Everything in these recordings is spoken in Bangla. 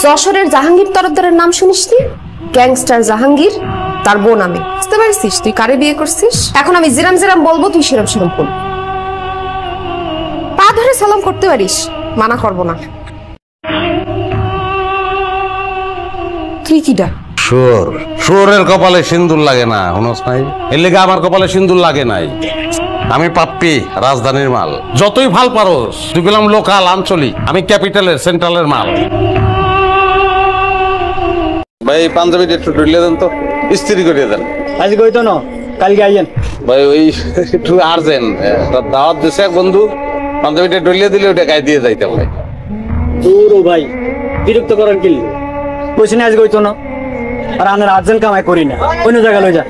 যশোরের জাহাঙ্গীর তরফদারের নাম শুনিসনি? গ্যাংস্টার জাহাঙ্গীর, তার বোন আমি। বুঝতে পারছিস তুই কারে বিয়ে করছিস? এখন আমি জিরাম জিরাম বলবো, তুই সেরাম সেরাম করবি। পা ধরে সালাম করতে পারিস, মানা করবো না। তুই কি ডাক? শুয়োরের কপালে সিন্দুর লাগে না, হুনস নাই? এর লেগে আমার কপালে সিন্দুর লাগে নাই। আমি পাপ্পি, রাজধানীর মাল। যতই ভাল পারোস, তুই গেলাম লোকাল, আঞ্চলিক। আমি ক্যাপিটালের, সেন্ট্রালের মাল। ভাই পাঞ্জাবিটা একটু ঢুলিয়ে দেন তো, ইস্ত্রি করিয়ে দেন। আজকে হইতো না, কালকে আইয়েন। ভাই ওই একটু আর্জেন্ট, দাওয়াত দিছে এক বন্ধু, পাঞ্জাবিটা ঢুলিয়ে দিলে ওটা গায়ে দিয়ে যাইতে ভাই। দূর ভাই, বিরক্ত করেন কি? কইছি না আজকে হইতো না, আর আমরা আর্জেন্ট কামাই করি না, অন্য জায়গায় লই যা।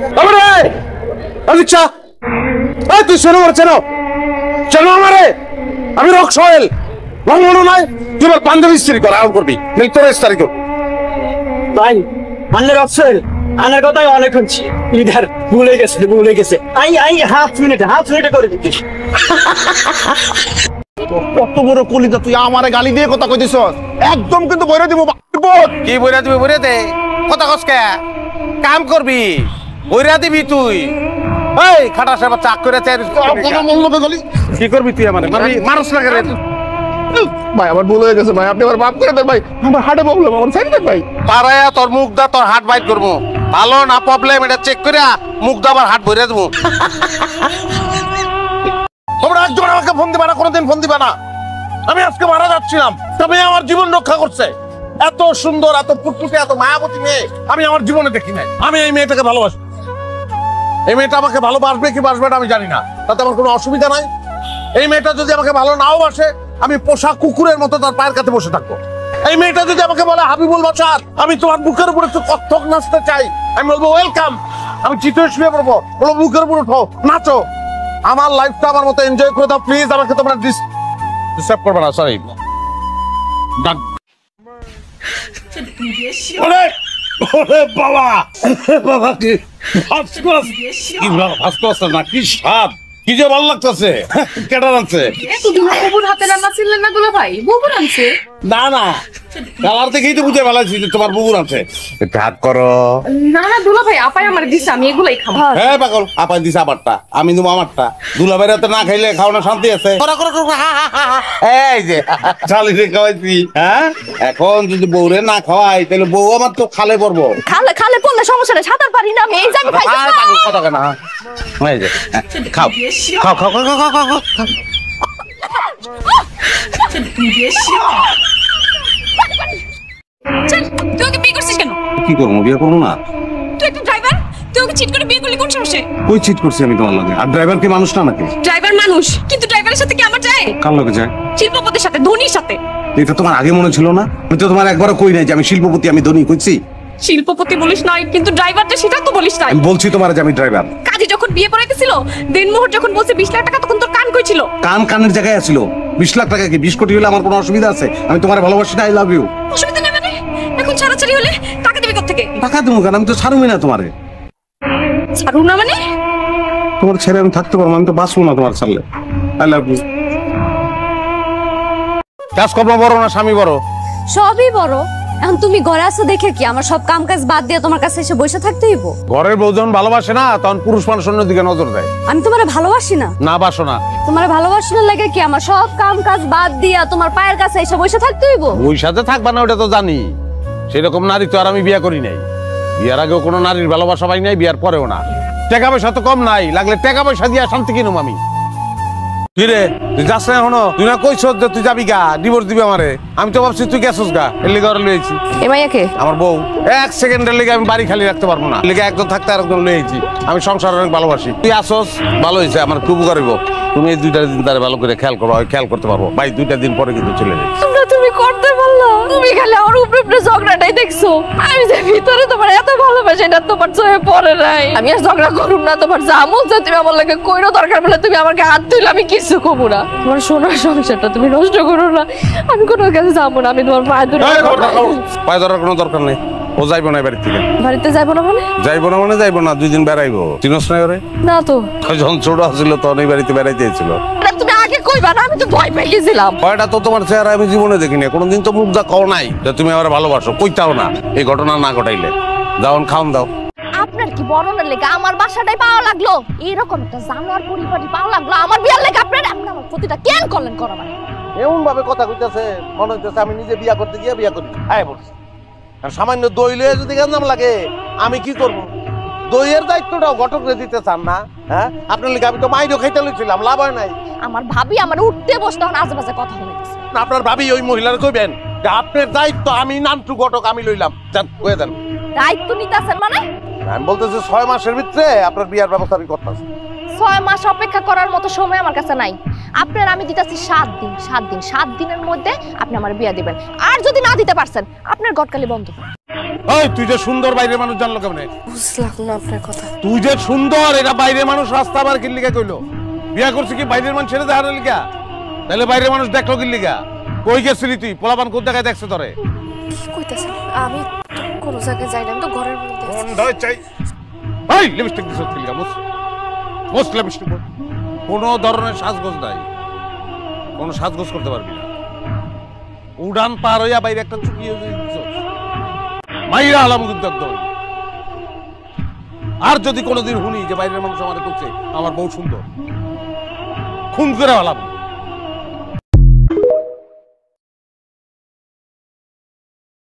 আচ্ছা তুই শোনো চেনো চেনো আমারে, আমি রক সোহেল মনে নাই। তুই আমার পাঞ্জাবি ইস্ত্রি কর, আরাম করবি, নেই তোর ইস্তারি কর। ভাই আনলে রক সোহেল, আনার কথাই অনেক শুনছি, লিডার ভুলে গেছে। হাফ মিনিটে করে দিচ্ছি। কত বড় কলিজা, তুই আমারে গালি দিয়ে কথা কইতেছ? একদম কিন্তু বইরা দিব। কি বইরা দিবি? বইরা দে, কথা কসকে কাম করবি, বইরা দিবি তুই। এই খাটা সাহেব চাক করে কি করবি তুই? আমার মানুষ না করে ভাই আমার ভুল হয়ে গেছে ভাই, আপনি আমার মাফ করে দেন ভাই, আমার হার্টে প্রবলেম, আমার সাইড দেন ভাই। পারায়া তোর মুখ দা, তোর হার্ট বাইট করবো। ভালো না প্রবলেম এটা চেক করে মুখ দা আবার হার্ট ভরে দেবো। তোমরা একজন আমাকে ফোন দিবা না, কোনোদিন ফোন দিবা না। আমি আজকে মারা যাচ্ছিলাম, তবে আমার জীবন রক্ষা করছে। এত সুন্দর, এত ফুটফুটে, এত মায়াবতী মেয়ে আমি আমার জীবনে দেখি নাই। আমি এই মেয়েটাকে ভালোবাসি। এই মেয়েটা আমাকে ভালোবাসবে কি বাসবে না আমি জানি না, তাতে আমার কোনো অসুবিধা নাই। এই মেয়েটা যদি আমাকে ভালো নাও বাসে, আমি পোষা কুকুরের মতো তার পায়ের কাছে বসে থাকবো। এই মেয়েটা যদি আমাকে বলে হাবিবুল বাসার, আমি তোমার বুকের উপর একটু কত্থক নাচতে চাই, আমি বলবো ওয়েলকাম। আমি চিত্র শুয়ে পড়বো, বলবো বুকের উপর উঠো, নাচো। আমার লাইফটা আমার মতো এনজয় করে দাও প্লিজ। আমাকে তোমরা ডিস্টার্ব করবে না, সরি। বাবা কি না, কি স্বাদ, কি যে ভালো লাগতেছে। কেটা রাখছে? না না, কালার দেখেই তো বুঝে ভালো যে তোমার বুবুর আছে। হাত করো। না না দুলা ভাই, আপাই আমার দিছে, আমি এগুলাই খাবো। হ্যাঁ পাগল, আপাই দিছে আমারটা, আমি দেবো আমারটা। দুলাভাইরা তো না খাইলে খাওয়ানো শান্তি আছে। এই যে শালিরে খাওয়াইছি, হ্যাঁ এখন যদি বউরে না খাওয়াই তাহলে বউ আমার তো খালে পড়বো। খালে পড়লে সমস্যা নেই, সাঁতার পারি না আমি, এই যে আমি খাইছি। কথা কেন? এই যে খাও খাও খাও খাও খাও খাও খাও। তুই ওকে বিয়ে করছিস কেন? কি করবো, বিয়ে করবো না? তুই একটা ড্রাইভার, তুই ওকে চিট করে বিয়ে করলি কোন সাহসে? কই চিট করছি আমি তোমার লগে? আর ড্রাইভার কি মানুষ না নাকি? ড্রাইভার মানুষ, কিন্তু ড্রাইভারের সাথে কি আমার যায়? কার লগে যায়? শিল্পপতির সাথে, ধোনির সাথে। এটা তোমার আগে মনে ছিল না? আমি তো তোমার একবারও কই নাই যে আমি শিল্পপতি, আমি ধনী কইছি? শিল্পপতি বলিস নাই, কিন্তু ড্রাইভারটা সেটা তো বলিস নাই। আমি বলছি তোমার যে আমি ড্রাইভার। কাজী যখন বিয়ে পড়াইতেছিল, দিনমোহর যখন বলছে 20 লাখ টাকা, তখন তোর কান কই ছিল? কান কানের জায়গায় আছিল। 20 লাখ টাকা কি 20 কোটি হলে আমার কোনো অসুবিধা আছে? আমি তোমার ভালোবাসি না, আই লাভ ইউ। অসুবিধা নেই মানে? এখন ছাড়াছাড়ি হলে টাকা দিবি কোত্থেকে? টাকা দেবো কেন? আমি তো ছাড়ুই না তোমারে। ছাড়ু না মানে? তোমার ছেড়ে আমি থাকতে পারবো? আমি তো বাঁচবো না তোমার ছাড়লে। I love you. কাজকর্ম বড় না স্বামী বড়? সবই বড়। এখন তুমি ঘরে আসো দেখে কি আমার সব কাম কাজ বাদ দিয়ে তোমার কাছে এসে বসে থাকতে হইব? ঘরের বউ যখন ভালোবাসে না, তখন পুরুষ মানুষ অন্যদিকে নজর দেয়। আমি তোমারে ভালোবাসি না? না বাসো না। তোমার ভালোবাসার লাগে কি আমার সব কাম কাজ বাদ দিয়া তোমার পায়ের কাছে এসে বসে থাকতে হইব? ওই সাথে থাকবা না ওটা তো জানি। সেরকম নারী তো আর আমি বিয়ে করি নাই। বিয়ার আগেও কোনো নারীর ভালোবাসা পাই নাই, বিয়ার পরেও না। টাকা পয়সা তো কম নাই, লাগলে টাকা পয়সা দিয়া শান্তি কিনুম আমি। তুই রে তুই যাস না এখনো? তুই না কইছ যে তুই যাবি গা, ডিভোর্স দিবি আমারে। আমি তো ভাবছি তুই গেছস গা, এর লিগে ওরা লইছি। এমাইয়াকে আমার বউ। 1 সেকেন্ডের লিগে আমি বাড়ি খালি রাখতে পারবো না, লিগে একজন থাকতে আর একজন লইছি। আমি সংসার অনেক ভালোবাসি। তুই আসস, ভালো হয়েছে, আমার খুব করিব। তুমি এই 2টা দিন তারে ভালো করে খেয়াল করো, খেয়াল করতে পারবো। ভাই 2টা দিন পরে কিন্তু চলে যাই। তুমি করতে পারলা? তুমি খালি আমার উপরে উপরে ঝগড়াটাই দেখছো। আমি যে ভিতরে তোমার এত ভালোবাসি এটা তোমার চোখে পড়ে নাই। আমি আর ঝগড়া করুম না, তোমার যা মন চায় তুমি আমার লাগে কইরো, দরকার বলে তুমি আমাকে হাত তুইলে আমি কিছু কমু না। তোমার সোনার সংসারটা তুমি নষ্ট করো না, আমি কোনো কাছে যাবো না। আমি তোমার পায়ে ধরে। পায়ে ধরার কোনো দরকার নেই, ও যাইবো না বাড়ি থেকে। বাড়িতে যাইবো না মানে? যাইবো না মানে যাইবো না, 2 দিন বেড়াইবো। চিনস না ওরে? না তো। যখন ছোট ছিল তখন এই বাড়িতে বেড়াইতে এসেছিল। তুমি আগে কই কইবা না, আমি তো ভয় পেয়ে গেছিলাম। ভয়টা তো তোমার চেহারা আমি জীবনে দেখিনি, কোনোদিন তো মুখ দা কও নাই যে তুমি আমার ভালোবাসো, কইতাও না এই ঘটনা না ঘটাইলে। যাও খাওন দাও। আপনার কি বড়নের লেগে আমার বাসাটাই পাওয়া লাগলো? এরকম একটা জানোয়ার পরিবারই পাওয়া লাগলো আমার বিয়ার লেগে? আপনার আপনি আমার প্রতিটা কেন করলেন করা মানে? এমন ভাবে কথা কইতাছে মনে হইতেছে আমি নিজে বিয়া করতে গিয়ে বিয়া করি। আয় বলছি আর সামান্য দই লয়ে যদি গেঞ্জাম লাগে আমি কি করব? দইয়ের দায়িত্বটাও ঘটকরে দিতে চান না? হ্যাঁ, আপনার লিগে আমি তো মাইরও খাইতে লইছিলাম, লাভ হয় নাই। আমার ভাবি আমার উঠতে বসতে এখন আজেবাজে কথা বলতেছে। আপনার ভাবি ওই মহিলার কইবেন যে আপনার দায়িত্ব আমি নান্টু ঘটক আমি লইলাম, যান কয়ে দেন। দায়িত্ব নিতেছেন মানে? আমি বলতেছি 6 মাসের ভিতরে আপনার বিয়ার ব্যবস্থা আমি করতেছি। 6 মাস অপেক্ষা করার মতো সময় আমার কাছে নাই। আপনার আমি দিতেছি 7 দিন। 7 দিনের মধ্যে আপনি আমার বিয়া দিবেন। আর যদি না দিতে পারছেন আপনার গটকালি বন্ধ। ওই তুই যে সুন্দর বাইরের মানুষ জানলো কেমনে? বুঝলাম না আপনার কথা। তুই যে সুন্দর এটা বাইরের মানুষ রাস্তা আবার কি লিগা কইলো? বিয়া করছিস কি বাইরের মানুষ ছেড়ে দেখার লিগা? তাহলে বাইরের মানুষ দেখলো কি লিগা? কই গেছিলি তুই? পোলাপান কোন জায়গায় দেখছে তোরে? কি কইতাছেন? আমি কোন জায়গায় যাই না, আমি তো ঘরের মধ্যে আছি। বন্ধ চাই। এই লিপস্টিক দিছ কি লিগা? মুস লিপস্টিক। কোন ধরনের সাজগোজ নাই, কোন সাজগোজ করতে পারবি না। উড়ান পার হইয়া বাইরে একটা চুকিয়ে দিছ মাইরা আলাম কিন্তু একদম। আর যদি কোনোদিন শুনি যে বাইরের মানুষ আমাদের করছে আমার বউ সুন্দর, খুন করে আলাম।